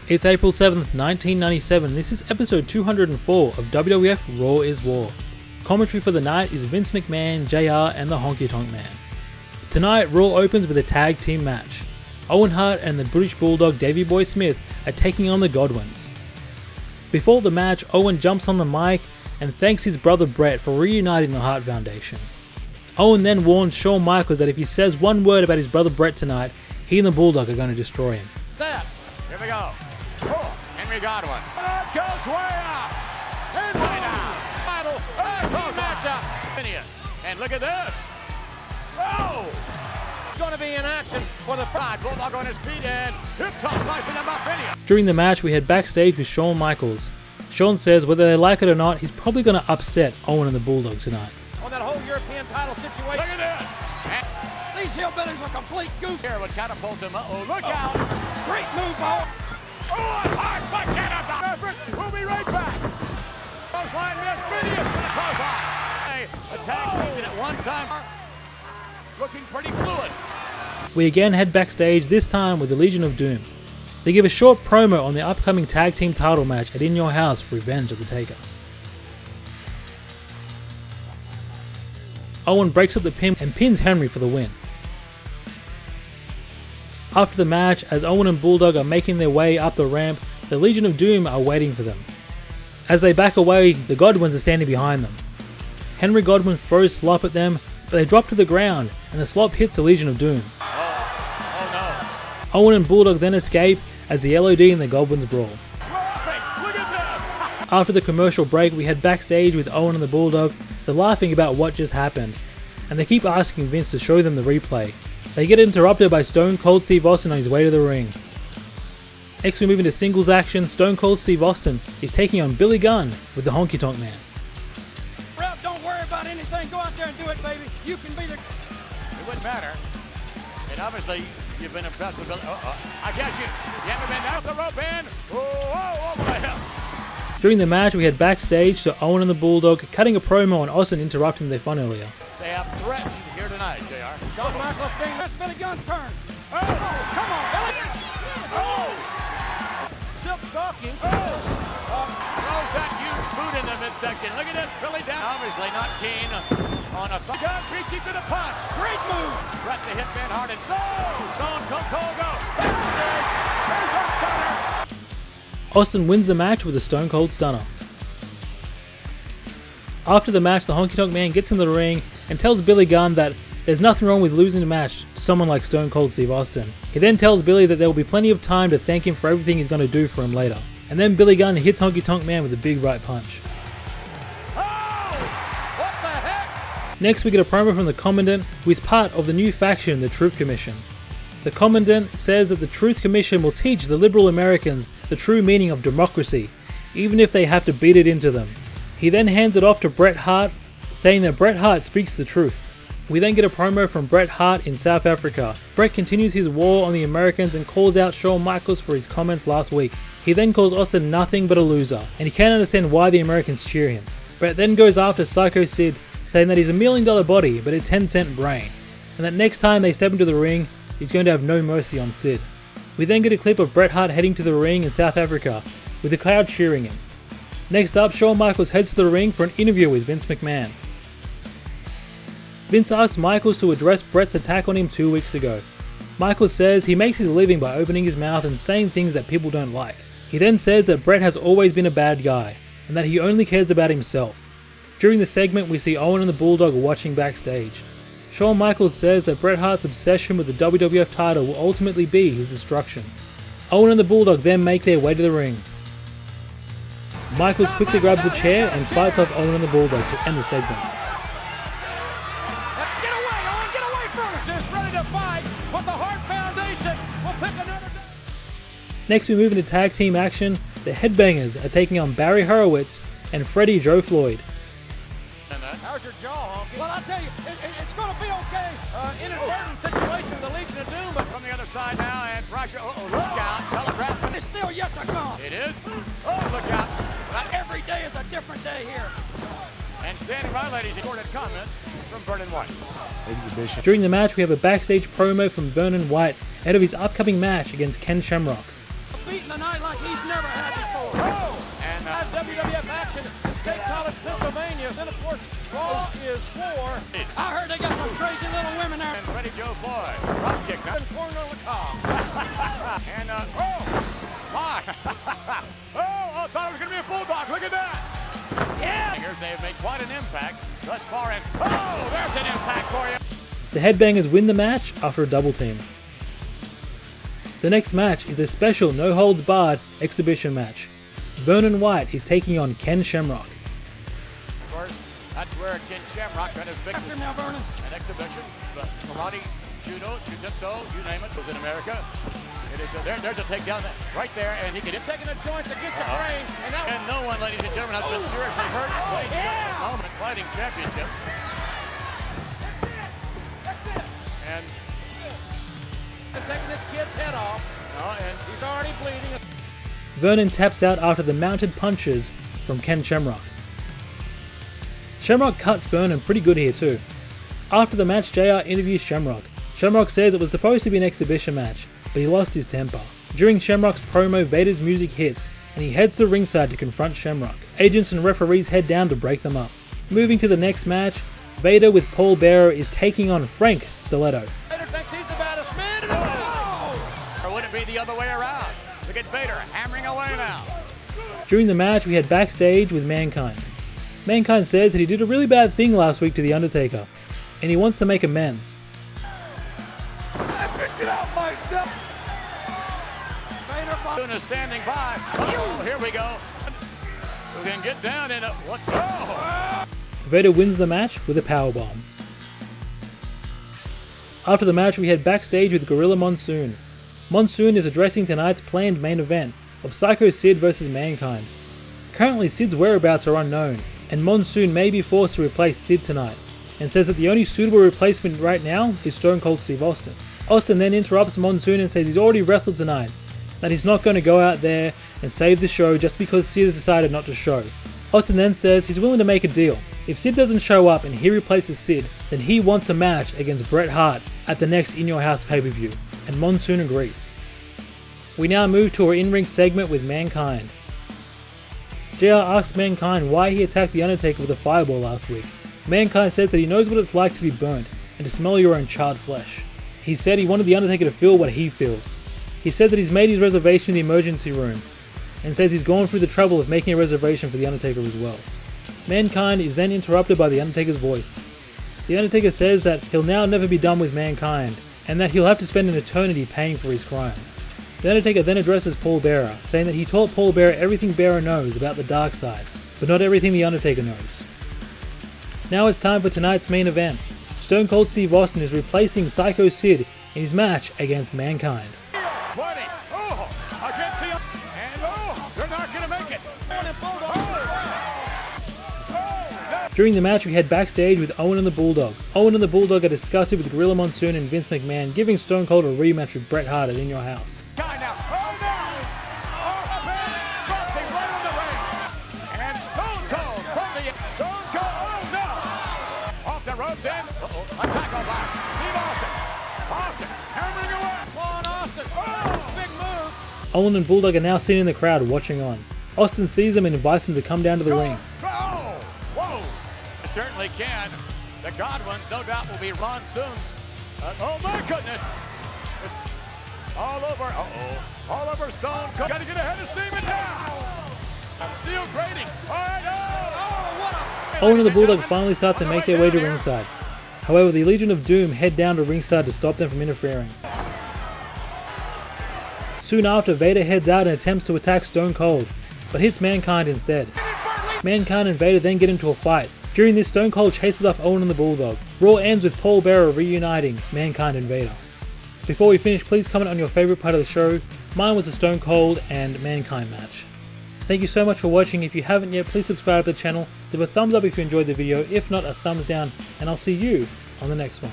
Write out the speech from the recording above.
It's April 7th, 1997. This is episode 204 of WWF Raw is War. Commentary for the night is Vince McMahon, JR, and the Honky Tonk Man. Tonight, Raw opens with a tag team match. Owen Hart and the British Bulldog Davey Boy Smith are taking on the Godwinns. Before the match, Owen jumps on the mic and thanks his brother Bret for reuniting the Hart Foundation. Owen then warns Shawn Michaels that if he says one word about his brother Bret tonight, he and the Bulldog are going to destroy him. That. Here we go. Oh, Henry Godwin. It goes way up. And way down. Final. Matchup. And look at this. Oh! Going to be in action for the pride. Bulldog on his feet and hip toss slicing him up. During the match, we head backstage with Shawn Michaels. Shawn says whether they like it or not, he's probably going to upset Owen and the Bulldog tonight. On that whole European title situation. Look at this. And these hillbillies are complete goof. Here would catapult him. Uh-oh, look out. Great move, Owen. Oh, it's hard, but Canada. We'll be right back. Clothesline miss. Freddie is going to clothesline. A tag team at one time. Looking pretty fluid. We again head backstage, this time with the Legion of Doom. They give a short promo on the upcoming tag team title match at In Your House, Revenge of the Taker. Owen breaks up the pin and pins Henry for the win. After the match, as Owen and Bulldog are making their way up the ramp, the Legion of Doom are waiting for them. As they back away, the Godwinns are standing behind them. Henry Godwinn throws slop at them, but they drop to the ground, and the slop hits the Legion of Doom. Oh no. Owen and Bulldog then escape as the L.O.D and the Godwinns brawl. Look at this. After the commercial break, we head backstage with Owen and the Bulldog. They're laughing about what just happened, and they keep asking Vince to show them the replay. They get interrupted by Stone Cold Steve Austin on his way to the ring. Next we move into singles action. Stone Cold Steve Austin is taking on Billy Gunn with the Honky Tonk Man. Ralph, don't worry about anything. Go out there and do it, baby. You can be the... It wouldn't matter. And obviously, you've been impressed with Billy. I guess you haven't been down the rope and... Oh, over the hill. During the match, we head backstage to Owen and the Bulldog cutting a promo on Austin interrupting their fun earlier. They have threatened here tonight, JR. Shawn Michaels being... That's Billy Gunn's turn. Oh, Come on, Billy. oh. Silk stockings. Throws that huge boot in the midsection. Look at this. Billy down. Obviously not keen on a... John reaching to the punch. Great move. Bret the Hitman Hart and Stone Cold go. There's a stunner. Austin wins the match with a Stone Cold Stunner. After the match, the Honky Tonk Man gets in the ring and tells Billy Gunn that there's nothing wrong with losing the match to someone like Stone Cold Steve Austin. He then tells Billy that there will be plenty of time to thank him for everything he's going to do for him later. And then Billy Gunn hits Honky Tonk Man with a big right punch. Oh! What the heck? Next we get a promo from the Commandant, who is part of the new faction, the Truth Commission. The Commandant says that the Truth Commission will teach the liberal Americans the true meaning of democracy, even if they have to beat it into them. He then hands it off to Bret Hart, saying that Bret Hart speaks the truth. We then get a promo from Bret Hart in South Africa. Bret continues his war on the Americans and calls out Shawn Michaels for his comments last week. He then calls Austin nothing but a loser, and he can't understand why the Americans cheer him. Bret then goes after Psycho Sid, saying that he's $1 million body but a 10-cent brain, and that next time they step into the ring, he's going to have no mercy on Sid. We then get a clip of Bret Hart heading to the ring in South Africa, with the crowd cheering him. Next up, Shawn Michaels heads to the ring for an interview with Vince McMahon. Vince asks Michaels to address Bret's attack on him 2 weeks ago. Michaels says he makes his living by opening his mouth and saying things that people don't like. He then says that Bret has always been a bad guy, and that he only cares about himself. During the segment, we see Owen and the Bulldog watching backstage. Shawn Michaels says that Bret Hart's obsession with the WWF title will ultimately be his destruction. Owen and the Bulldog then make their way to the ring. Michaels quickly grabs a chair and fights off Owen and the Bulldog to end the segment. Get away, Owen. Get away from it. Just ready to fight, but the Hart Foundation will pick another day. Next we move into tag team action. The Headbangers are taking on Barry Horowitz and Freddie Joe Floyd. How's your jaw, Honky? Well, I'll tell you, it's going to be okay. Inadvertent situation, the Legion of Doom, but from the other side now, and pressure. Look out. Telegraph. It's still yet to come. It is. Oh, look out. Every day is a different day here. And standing by, ladies, recorded comment from Vernon White. Exhibition. During the match, we have a backstage promo from Vernon White ahead of his upcoming match against Ken Shamrock. Beating the night like exhibition in State College, Pennsylvania. Then, of course, Raw is for. I heard they got some crazy little women there. And Freddie Joe Floyd. Drop kick. And corner on the cob. And, oh, my. I thought it was going to be a Bulldog. Look at that. Yeah. They have made quite an impact thus far. And, oh, there's an impact for you. The Headbangers win the match after a double team. The next match is a special no-holds-barred exhibition match. Vernon White is taking on Ken Shamrock. Of course, that's where Ken Shamrock got his big After now, Vernon. an exhibition. But karate, judo, jiu-jitsu, you name it, was in America. It is there's a takedown right there, and he can taking the joints against the brain, and no one, ladies and gentlemen, has been seriously hurt. Moment fighting championship. And taking this kid's head off, and he's already bleeding. Vernon taps out after the mounted punches from Ken Shamrock. Shamrock cut Vernon pretty good here too. After the match, JR interviews Shamrock. Shamrock says it was supposed to be an exhibition match, but he lost his temper. During Shamrock's promo, Vader's music hits, and he heads to ringside to confront Shamrock. Agents and referees head down to break them up. Moving to the next match, Vader with Paul Bearer is taking on Frank Stalletto. Vader thinks he's the baddest man in the world. Or would it be the other way around? Look at Vader hammering away now. During the match, we had backstage with Mankind. Mankind says that he did a really bad thing last week to The Undertaker, and he wants to make amends. I picked it out myself. Monsoon is standing by. Oh, here we go. We can get down in it. Let's go. Vader wins the match with a powerbomb. After the match, we head backstage with Gorilla Monsoon. Monsoon is addressing tonight's planned main event of Psycho Sid vs Mankind. Currently, Sid's whereabouts are unknown, and Monsoon may be forced to replace Sid tonight, and says that the only suitable replacement right now is Stone Cold Steve Austin. Austin then interrupts Monsoon and says he's already wrestled tonight, that he's not going to go out there and save the show just because Sid has decided not to show. Austin then says he's willing to make a deal. If Sid doesn't show up and he replaces Sid, then he wants a match against Bret Hart at the next In Your House pay-per-view, and Monsoon agrees. We now move to our in-ring segment with Mankind. JR asks Mankind why he attacked The Undertaker with a fireball last week. Mankind says that he knows what it's like to be burnt and to smell your own charred flesh. He said he wanted The Undertaker to feel what he feels. He said that he's made his reservation in the emergency room, and says he's gone through the trouble of making a reservation for The Undertaker as well. Mankind is then interrupted by The Undertaker's voice. The Undertaker says that he'll now never be done with Mankind, and that he'll have to spend an eternity paying for his crimes. The Undertaker then addresses Paul Bearer, saying that he taught Paul Bearer everything Bearer knows about the dark side, but not everything The Undertaker knows. Now it's time for tonight's main event. Stone Cold Steve Austin is replacing Psycho Sid in his match against Mankind. 20. Oh, I can't see him. And oh, they're not going to make it. During the match, we head backstage with Owen and the Bulldog. Owen and the Bulldog are disgusted with Gorilla Monsoon and Vince McMahon giving Stone Cold a rematch with Bret Hart at In Your House. Guy now. Oh, no. Oh, man. Drops him right on the ring. And Stone Cold from the Stone Cold. Oh, no. Off the ropes in. Uh-oh. A tackle by Steve Austin. Austin hammering away. Come on, Austin. Oh, big move. Owen and Bulldog are now sitting in the crowd watching on. Austin sees them and invites them to come down to the ring. Oh, whoa. Certainly can. The Godwinns, no doubt, will be Monsoon's. Oh my goodness! All over. All over Stone Cold. Got to get ahead of Steven now. Steel grating. All right. Oh, what a! Owen and the Bulldog finally start to make their way to ringside. However, the Legion of Doom head down to ringside to stop them from interfering. Soon after, Vader heads out and attempts to attack Stone Cold, but hits Mankind instead. Mankind and Vader then get into a fight. During this, Stone Cold chases off Owen and the Bulldog. Raw ends with Paul Bearer reuniting Mankind and Vader. Before we finish, please comment on your favourite part of the show. Mine was the Stone Cold and Mankind match. Thank you so much for watching. If you haven't yet, please subscribe to the channel. Give a thumbs up if you enjoyed the video. If not, a thumbs down. And I'll see you on the next one.